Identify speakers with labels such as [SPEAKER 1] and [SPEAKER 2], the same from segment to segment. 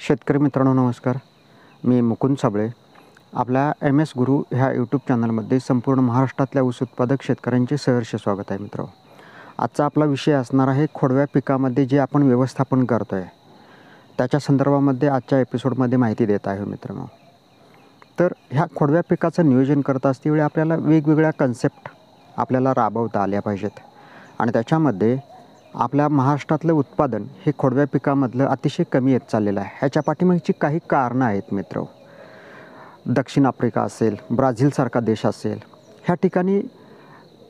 [SPEAKER 1] शेतकरी मित्रांनो नमस्कार. मी मुकुंद साबळे. आपल्या एम एस गुरु ह्या यूट्यूब चॅनलमध्ये संपूर्ण महाराष्ट्रातल्या ऊस उत्पादक शेतकऱ्यांचे सहर्ष स्वागत आहे मित्र. आजचा आपला विषय असणार आहे खोडव्या पिकामध्ये जे आपण व्यवस्थापन करतो आहे त्याच्या संदर्भामध्ये आजच्या एपिसोडमध्ये माहिती देत आहे मित्रांनो. तर ह्या खोडव्या पिकाचं नियोजन करत असतेवेळी आपल्याला वेगवेगळ्या कन्सेप्ट आपल्याला राबवता आल्या पाहिजेत आणि त्याच्यामध्ये आपल्या महाराष्ट्रातलं उत्पादन हे खोडव्या पिकामधलं अतिशय कमी येत चाललेलं आहे. ह्याच्या पाठीमागची काही कारणं आहेत मित्र. दक्षिण आफ्रिका असेल, ब्राझीलसारखा देश असेल, ह्या ठिकाणी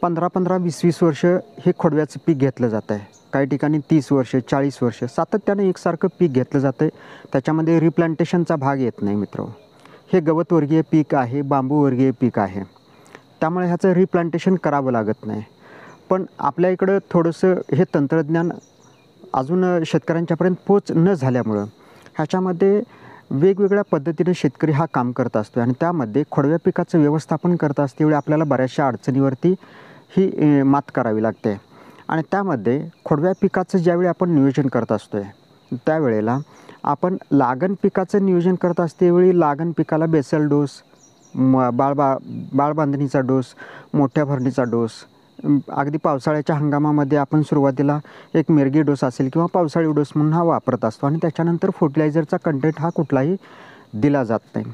[SPEAKER 1] 15-15, 20-20 वर्ष हे खोडव्याचं पीक घेतलं जातं आहे. काही ठिकाणी 30 वर्ष, 40 वर्ष सातत्याने एकसारखं पीक घेतलं जातं आहे. त्याच्यामध्ये रिप्लांटेशनचा भाग येत नाही मित्र. हे गवतवर्गीय पीक आहे, बांबूवर्गीय पीक आहे, त्यामुळे ह्याचं रिप्लांटेशन करावं लागत नाही. पण आपल्या इकडं थोडंसं हे तंत्रज्ञान अजून शेतकऱ्यांच्यापर्यंत पोच न झाल्यामुळं ह्याच्यामध्ये वेगवेगळ्या पद्धतीने शेतकरी हा काम करत असतो आणि त्यामध्ये खोडव्या पिकाचं व्यवस्थापन करत असतेवेळी आपल्याला बऱ्याचशा अडचणीवरती ही मात करावी लागते. आणि त्यामध्ये खोडव्या पिकाचं ज्यावेळी आपण नियोजन करत असतो आहे त्यावेळेला आपण लागण पिकाचं नियोजन करत असतेवेळी लागण पिकाला बेसल डोस, बाळबांधणीचा डोस, मोठ्या भरणीचा डोस, अगदी पावसाळ्याच्या हंगामामध्ये आपण सुरुवातीला एक मिरगी डोस असेल किंवा पावसाळी डोस म्हणून हा वापरत असतो आणि त्याच्यानंतर फर्टिलायझरचा कंटेंट हा कुठलाही दिला जात नाही.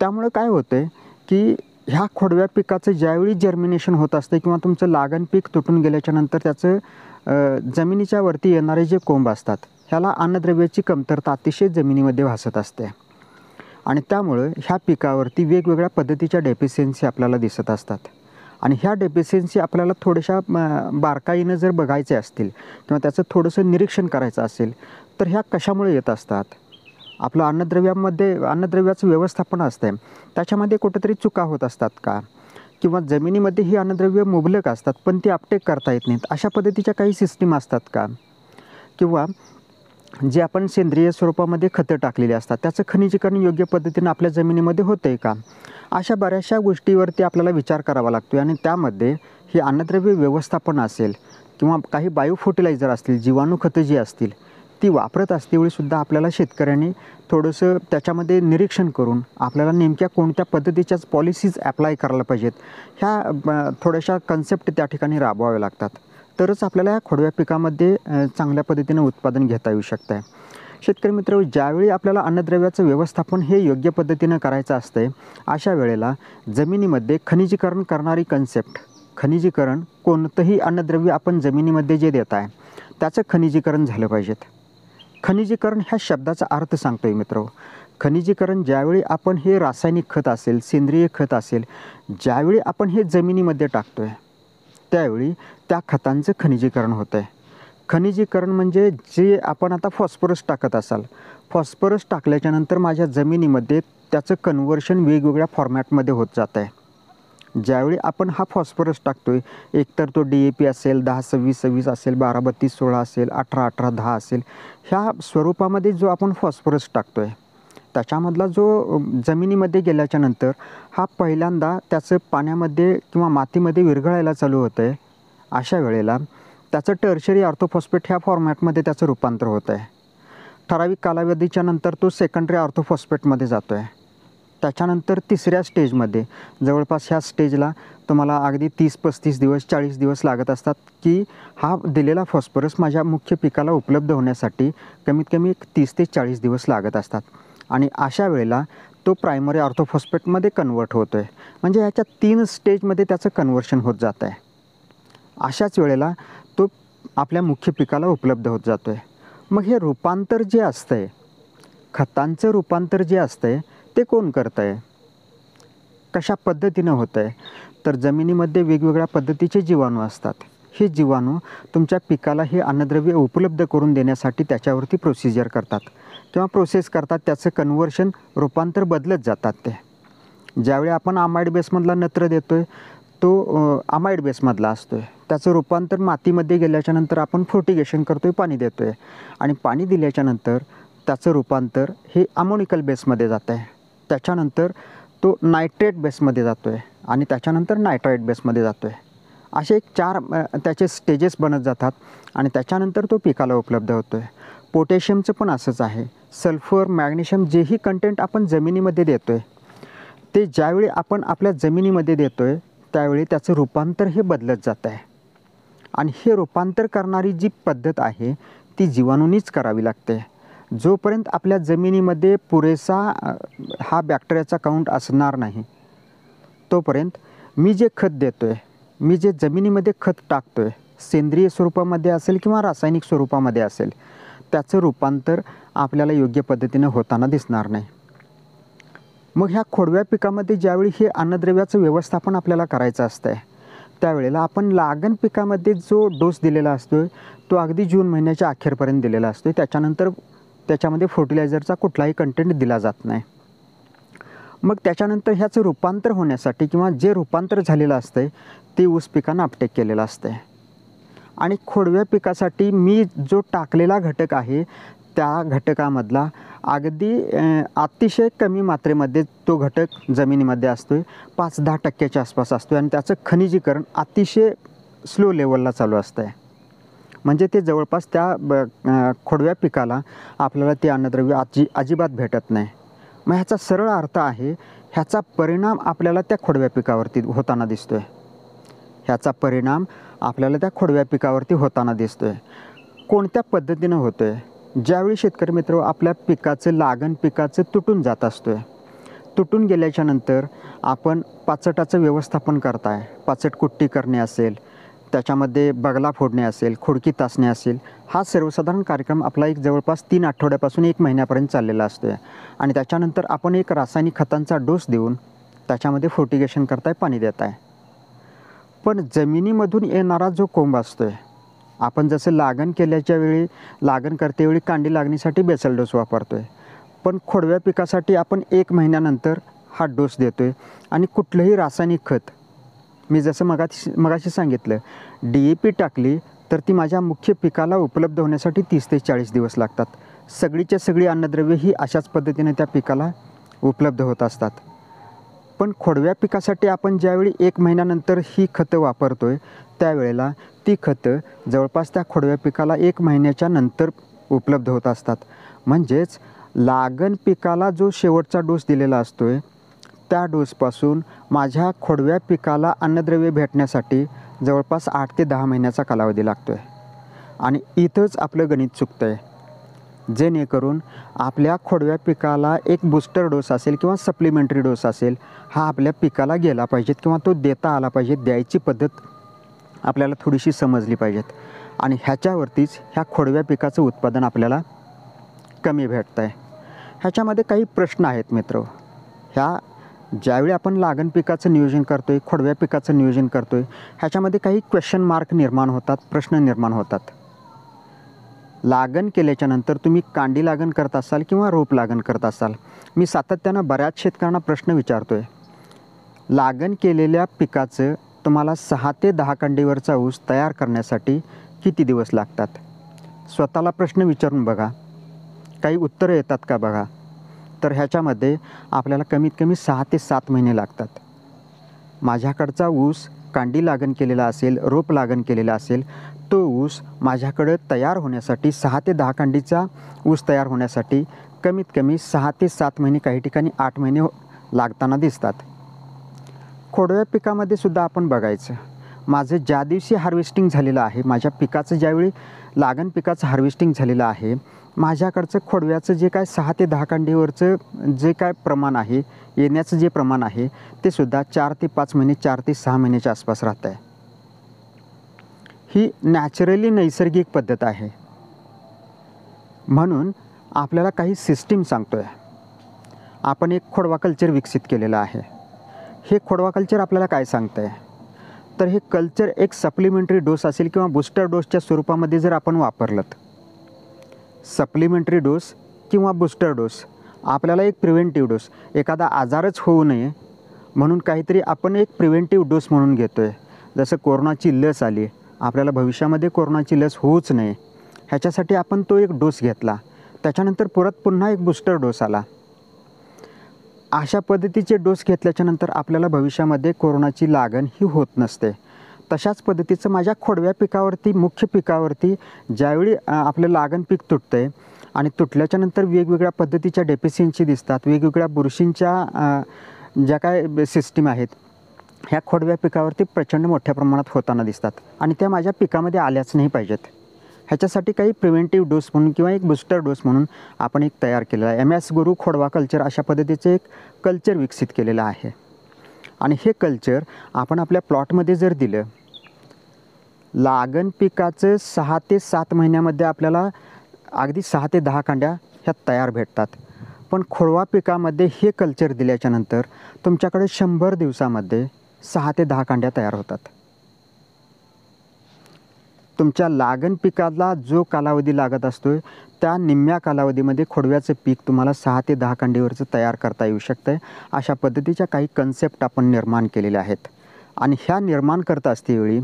[SPEAKER 1] त्यामुळे काय होतं आहे की ह्या खोडव्या पिकाचं ज्यावेळी जर्मिनेशन होत असते किंवा तुमचं लागण पीक तुटून गेल्याच्यानंतर त्याचं जमिनीच्या वरती येणारे जे कोंब असतात ह्याला अन्नद्रव्याची कमतरता अतिशय जमिनीमध्ये भासत असते आणि त्यामुळं ह्या पिकावरती वेगवेगळ्या पद्धतीच्या डेफिशियन्सी आपल्याला दिसत असतात. आणि ह्या डेफिशियन्सी आपल्याला थोड्याशा बारकाईनं जर बघायचे असतील किंवा त्याचं थोडंसं निरीक्षण करायचं असेल तर ह्या कशामुळे येत असतात. आपलं अन्नद्रव्याचं व्यवस्थापन असतं आहे त्याच्यामध्ये कुठेतरी चुका होत असतात का, किंवा जमिनीमध्ये ही अन्नद्रव्य मुबलक असतात पण ती अपटेक करता येत नाहीत, अशा पद्धतीच्या काही सिस्टीम असतात का, किंवा जे आपण सेंद्रिय स्वरूपामध्ये खतं टाकलेली असतात त्याचं खनिजीकरण योग्य पद्धतीनं आपल्या जमिनीमध्ये होतं आहे का, अशा बऱ्याचशा गोष्टीवरती आपल्याला विचार करावा लागतो. आणि त्यामध्ये हे अन्नद्रव्य व्यवस्थापन असेल किंवा काही बायो फर्टिलायझर असतील, जीवाणू खतं जी असतील ती वापरत असतेवेळीसुद्धा आपल्याला शेतकऱ्यांनी थोडंसं त्याच्यामध्ये निरीक्षण करून आपल्याला नेमक्या कोणत्या पद्धतीच्याच पॉलिसीज ॲप्लाय करायला पाहिजेत ह्या थोड्याशा कन्सेप्ट त्या ठिकाणी राबवाव्या लागतात. तरच आपल्याला ह्या खोडव्या पिकामध्ये चांगल्या पद्धतीनं उत्पादन घेता येऊ शकतं आहे. शेतकरी मित्र, ज्यावेळी आपल्याला अन्नद्रव्याचं व्यवस्थापन हे योग्य पद्धतीनं करायचं असतं अशा वेळेला जमिनीमध्ये खनिजीकरण करणारी कन्सेप्ट, खनिजीकरण कोणतंही अन्नद्रव्य आपण जमिनीमध्ये जे देत आहे त्याचं खनिजीकरण झालं पाहिजेत. खनिजीकरण ह्या शब्दाचा अर्थ सांगतो आहे मित्र. खनिजीकरण ज्यावेळी आपण हे रासायनिक खत असेल, सेंद्रिय खत असेल, ज्यावेळी आपण हे जमिनीमध्ये टाकतो आहे त्यावेळी त्या खतांचं खनिजीकरण होतं आहे. खनिजीकरण म्हणजे जे आपण आता फॉस्फरस टाकत असाल, फॉस्फरस टाकल्याच्यानंतर माझ्या जमिनीमध्ये त्याचं कन्व्हर्शन वेगवेगळ्या फॉर्मॅटमध्ये होत जातं आहे. ज्यावेळी आपण हा फॉस्फरस टाकतो आहे, एकतर तो DAP असेल, 10-26-26 असेल, 12-32-16 असेल, 18-18-10 असेल, ह्या स्वरूपामध्ये जो आपण फॉस्फरस टाकतो आहे त्याच्यामधला जो जमिनीमध्ये गेल्याच्यानंतर हा पहिल्यांदा त्याचं पाण्यामध्ये किंवा मातीमध्ये विरघळायला चालू होतं आहे. अशा वेळेला त्याचं टर्शरी ऑर्थोफॉस्फेट ह्या फॉर्मॅटमध्ये त्याचं रूपांतर होतं आहे. ठराविक कालावधीच्या नंतर तो सेकंडरी ऑर्थोफॉस्फेटमध्ये जातो आहे. त्याच्यानंतर तिसऱ्या स्टेजमध्ये जवळपास ह्या स्टेजला तुम्हाला अगदी 30-35 दिवस, 40 दिवस लागत असतात की हा दिलेला फॉस्फरस माझ्या मुख्य पिकाला उपलब्ध होण्यासाठी कमीत कमी 30 ते 40 दिवस लागत असतात. आणि अशा वेळेला तो प्रायमरी ऑर्थोफॉस्फेटमध्ये कन्वर्ट होतो आहे. म्हणजे ह्याच्या 3 स्टेजमध्ये त्याचं कन्व्हर्शन होत जातं आहे. अशाच वेळेला तो आपल्या मुख्य पिकाला उपलब्ध होत जातो आहे. मग हे रूपांतर जे असतं आहे, खतांचं रूपांतर जे असतं आहे ते कोण करतं आहे, कशा पद्धतीनं होतं आहे, तर जमिनीमध्ये वेगवेगळ्या पद्धतीचे जीवाणू असतात. हे जीवाणू तुमच्या पिकाला हे अन्नद्रव्य उपलब्ध करून देण्यासाठी त्याच्यावरती प्रोसिजर करतात किंवा प्रोसेस करतात. त्याचं कन्व्हर्शन, रूपांतर बदलत जातात. ते ज्यावेळी आपण अमाइड बेसमधला नत्र देतो आहे तो अमाइड बेसमधला असतो आहे. त्याचं रूपांतर मातीमध्ये गेल्याच्यानंतर आपण फर्टिगेशन करतो आहे, पाणी देतो आहे आणि पाणी दिल्याच्यानंतर त्याचं रूपांतर हे अमोनिकल बेसमध्ये जातं आहे. त्याच्यानंतर तो नायट्रेट बेसमध्ये जातो आहे आणि त्याच्यानंतर नायट्राईट बेसमध्ये जातो आहे. असे 4 त्याचे स्टेजेस बनत जातात आणि त्याच्यानंतर तो पिकाला उपलब्ध होतो आहे. पोटॅशियमचं पण असंच आहे. सल्फर, मॅग्नेशियम जेही कंटेंट आपण जमिनीमध्ये देतो आहे, ते ज्यावेळी आपण आपल्या जमिनीमध्ये देतो आहे त्यावेळी त्याचं रूपांतर हे बदलत जातं आहे. आणि हे रूपांतर करणारी जी पद्धत आहे ती जीवाणूंनीच करावी लागते. जोपर्यंत आपल्या जमिनीमध्ये पुरेसा हा बॅक्टेरियाचा काउंट असणार नाही, तोपर्यंत मी जे खत देतो आहे, मी जे जमिनीमध्ये खत टाकतो आहे, सेंद्रिय स्वरूपामध्ये असेल किंवा रासायनिक स्वरूपामध्ये असेल, त्याचं रूपांतर आपल्याला योग्य पद्धतीनं होताना दिसणार नाही. मग ह्या खोडव्या पिकामध्ये ज्यावेळी हे अन्नद्रव्याचं व्यवस्थापन आपल्याला करायचं असतं आहे, त्यावेळेला आपण लागण पिकामध्ये जो डोस दिलेला असतो आहे तो अगदी जून महिन्याच्या अखेरपर्यंत दिलेला असतो आहे. त्याच्यानंतर त्याच्यामध्ये फर्टिलायझरचा कुठलाही कंटेंट दिला जात नाही. मग त्याच्यानंतर ह्याचं रूपांतर होण्यासाठी किंवा जे रूपांतर झालेलं असतं आहे ते ऊस पिकानं अपटेक केलेलं असतं आहे. आणि खोडव्या पिकासाठी मी जो टाकलेला घटक आहे त्या घटकामधला अगदी अतिशय कमी मात्रेमध्ये तो घटक जमिनीमध्ये असतो आहे. 5-10% आसपास असतो आहे आणि त्याचं खनिजीकरण अतिशय स्लो लेवलला चालू असतं आहे. म्हणजे ते जवळपास त्या खोडव्या पिकाला आपल्याला ते अन्नद्रव्य अजिबात भेटत नाही. मग ह्याचा सरळ अर्थ आहे, ह्याचा परिणाम आपल्याला त्या खोडव्या पिकावरती होताना दिसतो आहे. ह्याचा परिणाम आपल्याला त्या खोडव्या पिकावरती होताना दिसतो आहे. कोणत्या पद्धतीनं होतो आहे? ज्यावेळी शेतकरी मित्र आपल्या पिकाचं, लागण पिकाचं तुटून जात असतो आहे, तुटून गेल्याच्यानंतर आपण पाचटाचं व्यवस्थापन करताय, पाचट कुट्टी करणे असेल, त्याच्यामध्ये बगला फोडणे असेल, खोडकी तासणे असेल, हा सर्वसाधारण कार्यक्रम आपला एक जवळपास 3 आठवड्यापासून 1 महिन्यापर्यंत चाललेला असतो आहे. आणि त्याच्यानंतर आपण एक रासायनिक खतांचा डोस देऊन त्याच्यामध्ये फोर्टिगेशन करताय, पाणी देत आहे. पण जमिनीमधून येणारा जो कोंब असतो आहे, आपण जसं लागण केल्याच्या वेळी, लागण करतेवेळी कांडी लागणीसाठी बेसल डोस वापरतो आहे, पण खोडव्या पिकासाठी आपण 1 महिन्यानंतर हा डोस देतो आहे. आणि कुठलंही रासायनिक खत, मी जसं मगाशी सांगितलं, DAP टाकली तर ती माझ्या मुख्य पिकाला उपलब्ध होण्यासाठी 30 ते 40 दिवस लागतात. सगळीच्या सगळी अन्नद्रव्ये ही अशाच पद्धतीने त्या पिकाला उपलब्ध होत असतात. पण खोडव्या पिकासाठी आपण ज्यावेळी 1 महिन्यानंतर ही खतं वापरतो आहे त्यावेळेला ती खतं जवळपास त्या खोडव्या पिकाला 1 महिन्याच्या नंतर उपलब्ध होत असतात. म्हणजेच लागण पिकाला जो शेवटचा डोस दिलेला असतो आहे त्या डोसपासून माझ्या खोडव्या पिकाला अन्नद्रव्य भेटण्यासाठी जवळपास 8 ते 10 महिन्याचा कालावधी लागतो आहे. आणि इथंच आपलं गणित चुकतं आहे. जेणेकरून आपल्या खोडव्या पिकाला एक बूस्टर डोस असेल किंवा सप्लिमेंटरी डोस असेल, हा आपल्या पिकाला गेला पाहिजेत किंवा तो देता आला पाहिजे. द्यायची पद्धत आपल्याला थोडीशी समजली पाहिजेत. आणि ह्याच्यावरतीच ह्या खोडव्या पिकाचं उत्पादन आपल्याला कमी भेटतं आहे. ह्याच्यामध्ये काही प्रश्न आहेत मित्र. ह्या ज्यावेळी आपण लागण पिकाचं नियोजन करतो आहे, खोडव्या पिकाचं नियोजन करतो आहे, ह्याच्यामध्ये काही क्वेश्चन मार्क निर्माण होतात, प्रश्न निर्माण होतात. लागण केल्याच्यानंतर तुम्ही कांडी लागण करत असाल किंवा रोप लागण करत असाल, मी सातत्यानं बऱ्याच शेतकऱ्यांना प्रश्न विचारतो आहे. लागण केलेल्या पिकाचं तुम्हाला 6 ते 10 कांडीवरचा ऊस तयार करण्यासाठी किती दिवस लागतात? स्वतःला प्रश्न विचारून बघा, काही उत्तरं येतात का बघा. तर ह्याच्यामध्ये आपल्याला कमीत कमी 6 ते 7 महिने लागतात. माझ्याकडचा ऊस कांडी लागण केलेला असेल, रोप लागण केलेला असेल, तो ऊस माझ्याकडं तयार होण्यासाठी 6 ते 10 कांडीचा ऊस तयार होण्यासाठी कमीत कमी 6 ते 7 महिने, काही ठिकाणी 8 महिने लागताना दिसतात. खोडव्या पिकामध्ये सुद्धा आपण बघायचं, माझं ज्या दिवशी हार्वेस्टिंग झालेलं आहे, माझ्या पिकाचं ज्यावेळी लागण पिकाचं हार्वेस्टिंग झालेलं आहे, माझ्याकडचं खोडव्याचं जे काय 6 ते 10 कांडीवरचं जे काय प्रमाण आहे, येण्याचं जे प्रमाण आहे, ते सुद्धा 4 ते 5 महिने, 4 ते 6 महिन्याच्या आसपास राहतं आहे. ही नॅचरली नैसर्गिक पद्धत आहे. म्हणून आपल्याला काही सिस्टीम सांगतो आहे. आपण एक खोडवा कल्चर विकसित केलेलं आहे. हे खोडवा कल्चर आपल्याला काय सांगतं आहे? तर हे कल्चर एक सप्लिमेंटरी डोस असेल किंवा बूस्टर डोसच्या स्वरूपामध्ये जर आपण वापरलं, सप्लिमेंटरी डोस किंवा बूस्टर डोस, आपल्याला एक प्रिव्हेंटिव्ह डोस, एखादा आजारच होऊ नये म्हणून काहीतरी आपण एक प्रिव्हेंटिव्ह डोस म्हणून घेतो आहे. जसं कोरोनाची लस आली, आपल्याला भविष्यामध्ये कोरोनाची लस होऊच नये ह्याच्यासाठी आपण तो एक डोस घेतला, त्याच्यानंतर पुन्हा एक बूस्टर डोस आला. अशा पद्धतीचे डोस घेतल्याच्यानंतर आपल्याला भविष्यामध्ये कोरोनाची लागण ही होत नसते. तशाच पद्धतीचं माझ्या खोडव्या पिकावरती, मुख्य पिकावरती ज्यावेळी आपलं लागण पीक तुटतं आहे आणि तुटल्याच्यानंतर वेगवेगळ्या पद्धतीच्या डेफिशियन्सी दिसतात, वेगवेगळ्या बुरशींच्या ज्या काय सिस्टीम आहेत ह्या खोडव्या पिकावरती प्रचंड मोठ्या प्रमाणात होताना दिसतात आणि त्या माझ्या पिकामध्ये आल्याच नाही पाहिजेत. ह्याच्यासाठी काही प्रिव्हेंटिव्ह डोस म्हणून किंवा एक बूस्टर डोस म्हणून आपण एक तयार केलेला आहे. MS गुरु खोडवा कल्चर अशा पद्धतीचं एक कल्चर विकसित केलेलं आहे आणि हे कल्चर आपण आपल्या प्लॉटमध्ये जर दिलं, लागण पिकाचं 6 ते 7 महिन्यामध्ये आपल्याला अगदी 6 ते 10 कांड्या ह्या तयार भेटतात. पण खोडवा पिकामध्ये हे कल्चर दिल्याच्यानंतर तुमच्याकडे 100 दिवसामध्ये 6 ते 10 कांड्या तयार होतात. तुमच्या लागण पिकाला जो कालावधी लागत असतो त्या निम्म्या कालावधीमध्ये खोडव्याचं पीक तुम्हाला 6 ते 10 कांडीवरचं तयार करता येऊ शकतं. अशा पद्धतीच्या काही कन्सेप्ट आपण निर्माण केलेल्या आहेत आणि ह्या निर्माण करत असतेवेळी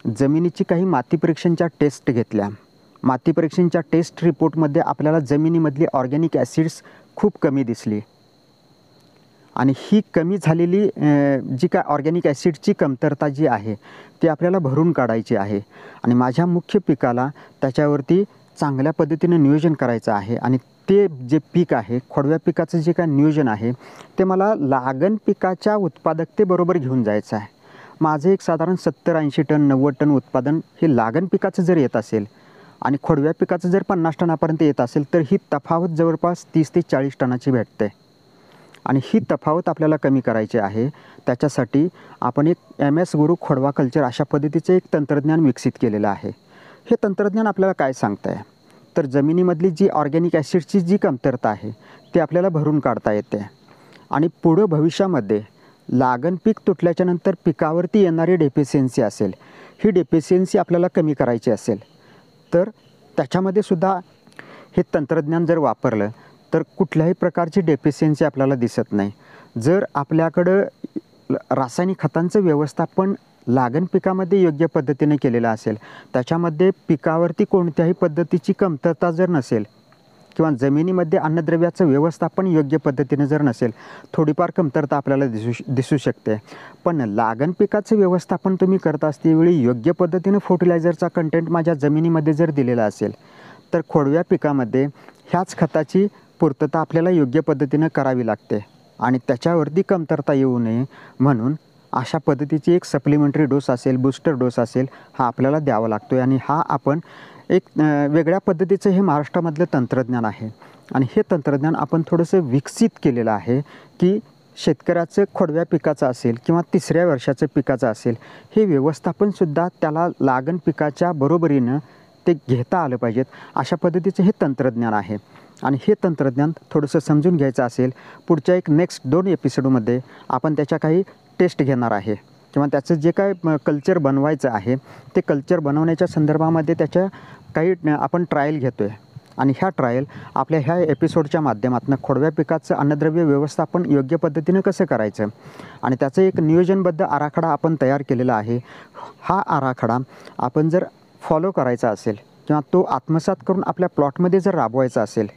[SPEAKER 1] जमिनीची काही माती परीक्षणच्या टेस्ट घेतल्या. माती परीक्षणच्या टेस्ट रिपोर्टमध्ये आपल्याला जमिनीमधली ऑर्गॅनिक ॲसिड्स खूप कमी दिसली आणि ही कमी झालेली जी काय ऑर्गॅनिक ॲसिडची कमतरता जी आहे ती आपल्याला भरून काढायची आहे आणि माझ्या मुख्य पिकाला त्याच्यावरती चांगल्या पद्धतीने नियोजन करायचं आहे आणि ते जे पीक आहे, खोडव्या पिकाचं जे काय नियोजन आहे ते मला लागण पिकाच्या उत्पादकतेबरोबर घेऊन जायचं आहे. माझं एक साधारण 70-80 टन 90 टन उत्पादन हे लागण पिकाचं जर येत असेल आणि खोडव्या पिकाचं जर 50 टनापर्यंत येत असेल तर ही तफावत जवळपास 30 ते 40 टनाची भेटते आणि ही तफावत आपल्याला कमी करायची आहे. त्याच्यासाठी आपण एक MS गुरु खोडवा कल्चर अशा पद्धतीचं एक तंत्रज्ञान विकसित केलेलं आहे. हे तंत्रज्ञान आपल्याला काय सांगतं आहे तर जमिनीमधली जी ऑर्गॅनिक ॲसिडची जी कमतरता आहे ती आपल्याला भरून काढता येते आणि पुढं भविष्यामध्ये लागण पीक तुटल्याच्यानंतर पिकावरती येणारी डेफिशियन्सी असेल, ही डेफिशियन्सी आपल्याला कमी करायची असेल तर त्याच्यामध्ये सुद्धा हे तंत्रज्ञान जर वापरलं तर कुठल्याही प्रकारची डेफिशियन्सी आपल्याला दिसत नाही. जर आपल्याकडं रासायनिक खतांचं व्यवस्थापन लागण पिकामध्ये योग्य पद्धतीने केलेलं असेल, त्याच्यामध्ये पिकावरती कोणत्याही पद्धतीची कमतरता जर नसेल किंवा जमिनीमध्ये अन्नद्रव्याचं व्यवस्थापन योग्य पद्धतीने जर नसेल, थोडीफार कमतरता आपल्याला दिसू शकते. पण लागण पिकाचं व्यवस्थापन तुम्ही करत असतेवेळी योग्य पद्धतीने फर्टिलायझरचा कंटेंट माझ्या जमिनीमध्ये जर दिलेला असेल तर खोडव्या पिकामध्ये ह्याच खताची पूर्तता आपल्याला योग्य पद्धतीने करावी लागते आणि त्याच्यावरती कमतरता येऊ नये म्हणून अशा पद्धतीची एक सप्लिमेंटरी डोस असेल, बूस्टर डोस असेल, हा आपल्याला द्यावा लागतो आणि हा आपण एक वेगळ्या पद्धतीचं हे महाराष्ट्रामधलं तंत्रज्ञान आहे आणि हे तंत्रज्ञान आपण थोडंसं विकसित केलेलं आहे की शेतकऱ्याचं खोडव्या पिकाचं असेल किंवा 3ऱ्या वर्षाचं पिकाचं असेल, हे व्यवस्थापनसुद्धा त्याला लागण पिकाच्या बरोबरीनं ते घेता आलं पाहिजेत. अशा पद्धतीचं हे तंत्रज्ञान आहे आणि हे तंत्रज्ञान थोडंसं समजून घ्यायचं असेल, पुढच्या एक नेक्स्ट 2 एपिसोडमध्ये आपण त्याच्या काही टेस्ट घेणार आहे किंवा त्याचं जे काय कल्चर बनवायचं आहे ते कल्चर बनवण्याच्या संदर्भामध्ये त्याच्या काही आपण ट्रायल घेतो आहे आणि ह्या ट्रायल आपल्या ह्या एपिसोडच्या माध्यमातून खोडव्या पिकाचं अन्नद्रव्य व्यवस्थापन योग्य पद्धतीनं कसं करायचं आणि त्याचं एक नियोजनबद्ध आराखडा आपण तयार केलेला आहे. हा आराखडा आपण जर फॉलो करायचा असेल किंवा तो आत्मसात करून आपल्या प्लॉटमध्ये जर राबवायचा असेल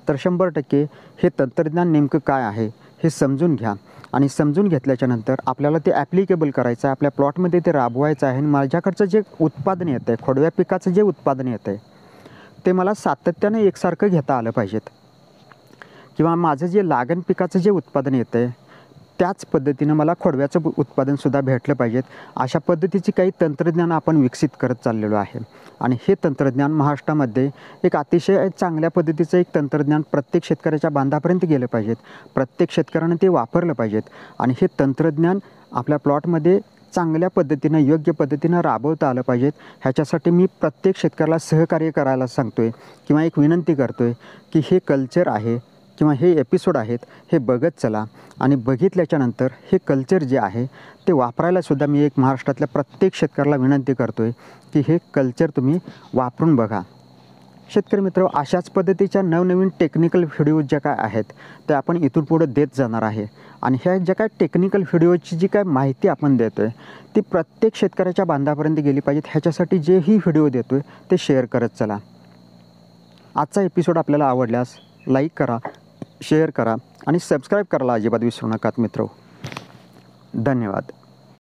[SPEAKER 1] तर 100% हे तंत्रज्ञान नेमकं काय आहे हे समजून घ्या आणि समजून घेतल्याच्यानंतर आपल्याला ते ॲप्लिकेबल करायचं आहे, आपल्या प्लॉटमध्ये ते राबवायचं आहे आणि माझ्याकडचं जे उत्पादन येतं आहे, खोडव्या पिकाचं जे उत्पादन येतं आहे ते मला सातत्याने एकसारखं घेता आलं पाहिजेत किंवा माझं जे लागण पिकाचं जे उत्पादन येतं आहे त्याच पद्धतीनं मला खोडव्याचं उत्पादनसुद्धा भेटलं पाहिजेत. अशा पद्धतीची काही तंत्रज्ञान आपण विकसित करत चाललेलो आहे आणि हे तंत्रज्ञान महाराष्ट्रामध्ये एक अतिशय चांगल्या पद्धतीचं एक तंत्रज्ञान प्रत्येक शेतकऱ्याच्या बांधापर्यंत गेलं पाहिजेत, प्रत्येक शेतकऱ्यानं ते वापरलं पाहिजेत आणि हे तंत्रज्ञान आपल्या प्लॉटमध्ये चांगल्या पद्धतीनं योग्य पद्धतीनं राबवता आलं पाहिजेत. ह्याच्यासाठी मी प्रत्येक शेतकऱ्याला सहकार्य करायला सांगतो आहे किंवा एक विनंती करतो आहे की हे कल्चर आहे किंवा हे एपिसोड आहेत हे बघत चला आणि बघितल्याच्यानंतर हे कल्चर जे आहे ते वापरायलासुद्धा मी एक महाराष्ट्रातल्या प्रत्येक शेतकऱ्याला विनंती करतो आहे की हे कल्चर तुम्ही वापरून बघा. शेतकरी मित्र, अशाच पद्धतीच्या नवनवीन टेक्निकल व्हिडिओज ज्या काय आहेत त्या आपण इथून पुढे देत जाणार आहे आणि ह्या ज्या काय टेक्निकल व्हिडिओची जी काय माहिती आपण देतो आहे ती प्रत्येक शेतकऱ्याच्या बांधापर्यंत गेली पाहिजेत. ह्याच्यासाठी जे ही व्हिडिओ देतो आहे ते शेअर करत चला. आजचा एपिसोड आपल्याला आवडल्यास लाईक करा, शेअर करा आणि सबस्क्राईब करायला अजिबात विसरू नका मित्र. धन्यवाद.